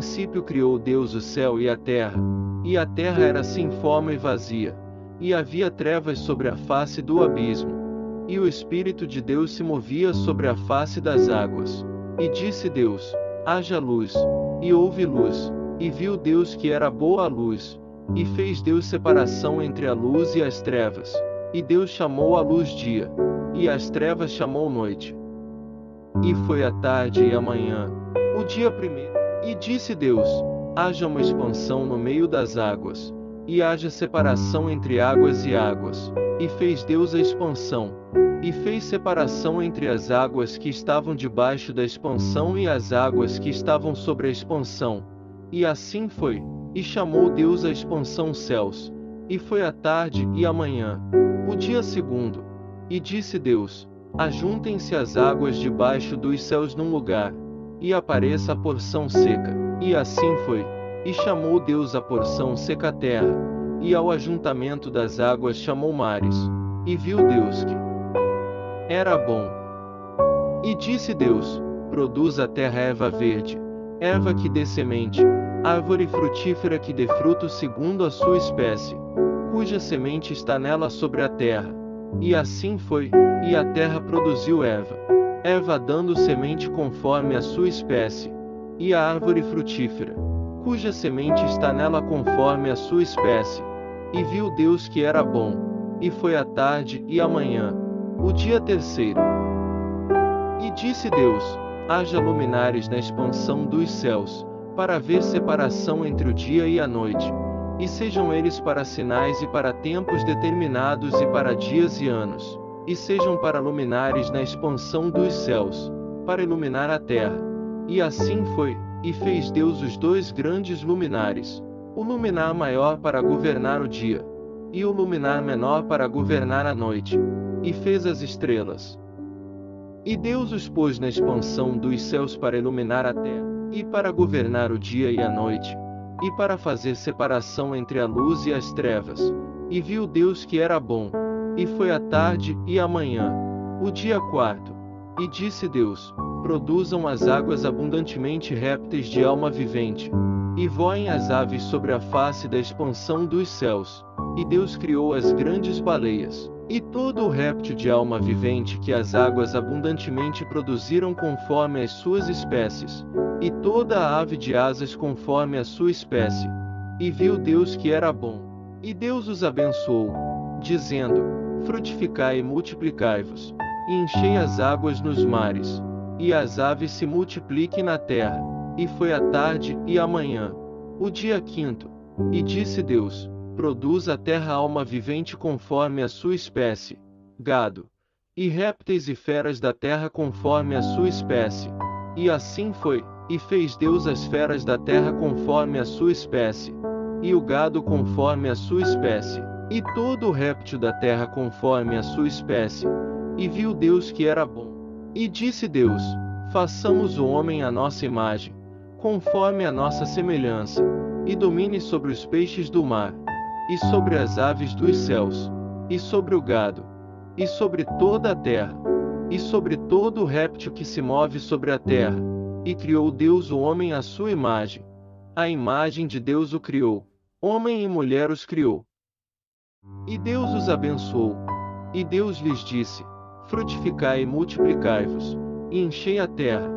princípio criou Deus o céu e a terra era sem forma e vazia, e havia trevas sobre a face do abismo, e o Espírito de Deus se movia sobre a face das águas. E disse Deus: haja luz, e houve luz, e viu Deus que era boa a luz, e fez Deus separação entre a luz e as trevas. E Deus chamou a luz dia, e as trevas chamou noite. E foi a tarde e a manhã, o dia primeiro. E disse Deus: haja uma expansão no meio das águas, e haja separação entre águas e águas. E fez Deus a expansão, e fez separação entre as águas que estavam debaixo da expansão e as águas que estavam sobre a expansão. E assim foi. E chamou Deus a expansão céus. E foi a tarde e a manhã, o dia segundo. E disse Deus: ajuntem-se as águas debaixo dos céus num lugar, e apareça a porção seca. E assim foi. E chamou Deus a porção seca terra, e ao ajuntamento das águas chamou mares. E viu Deus que era bom. E disse Deus: produz a terra erva verde, erva que dê semente, árvore frutífera que dê fruto segundo a sua espécie, cuja semente está nela sobre a terra. E assim foi, e a terra produziu erva dando semente conforme a sua espécie, e a árvore frutífera, cuja semente está nela conforme a sua espécie. E viu Deus que era bom. E foi a tarde e a manhã, o dia terceiro. E disse Deus: haja luminares na expansão dos céus, para haver separação entre o dia e a noite, e sejam eles para sinais e para tempos determinados e para dias e anos, e sejam para luminares na expansão dos céus, para iluminar a terra. E assim foi, e fez Deus os dois grandes luminares, o luminar maior para governar o dia, e o luminar menor para governar a noite, e fez as estrelas. E Deus os pôs na expansão dos céus para iluminar a terra, e para governar o dia e a noite, e para fazer separação entre a luz e as trevas. E viu Deus que era bom. E foi a tarde e a manhã, o dia quarto. E disse Deus: produzam as águas abundantemente répteis de alma vivente, e voem as aves sobre a face da expansão dos céus. E Deus criou as grandes baleias, e todo o réptil de alma vivente que as águas abundantemente produziram conforme as suas espécies, e toda a ave de asas conforme a sua espécie. E viu Deus que era bom. E Deus os abençoou, dizendo: frutificai e multiplicai-vos, e enchei as águas nos mares, e as aves se multipliquem na terra. E foi a tarde e a manhã, o dia quinto. E disse Deus: produz a terra alma vivente conforme a sua espécie, gado, e répteis e feras da terra conforme a sua espécie. E assim foi, e fez Deus as feras da terra conforme a sua espécie, e o gado conforme a sua espécie, e todo o réptil da terra conforme a sua espécie. E viu Deus que era bom. E disse Deus: façamos o homem à nossa imagem, conforme a nossa semelhança, e domine sobre os peixes do mar, e sobre as aves dos céus, e sobre o gado, e sobre toda a terra, e sobre todo o réptil que se move sobre a terra. E criou Deus o homem à sua imagem. A imagem de Deus o criou, homem e mulher os criou. E Deus os abençoou. E Deus lhes disse: frutificai e multiplicai-vos, e enchei a terra,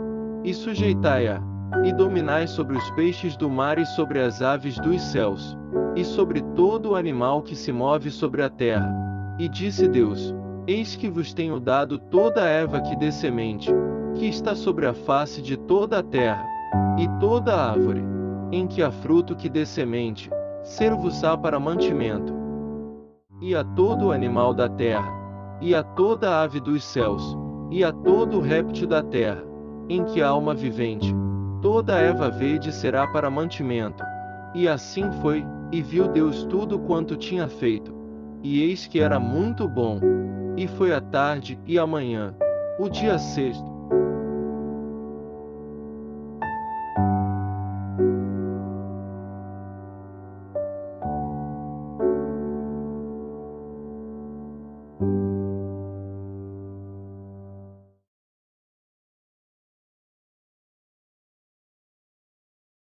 e sujeitai-a, e dominai sobre os peixes do mar e sobre as aves dos céus, e sobre todo o animal que se move sobre a terra. E disse Deus: eis que vos tenho dado toda a erva que dê semente, que está sobre a face de toda a terra, e toda a árvore, em que há fruto que dê semente, ser-vos-á para mantimento. E a todo o animal da terra, e a toda a ave dos céus, e a todo o réptil da terra, em que há alma vivente, toda a erva verde será para mantimento. E assim foi, e viu Deus tudo quanto tinha feito, e eis que era muito bom. E foi a tarde e a manhã, o dia sexto.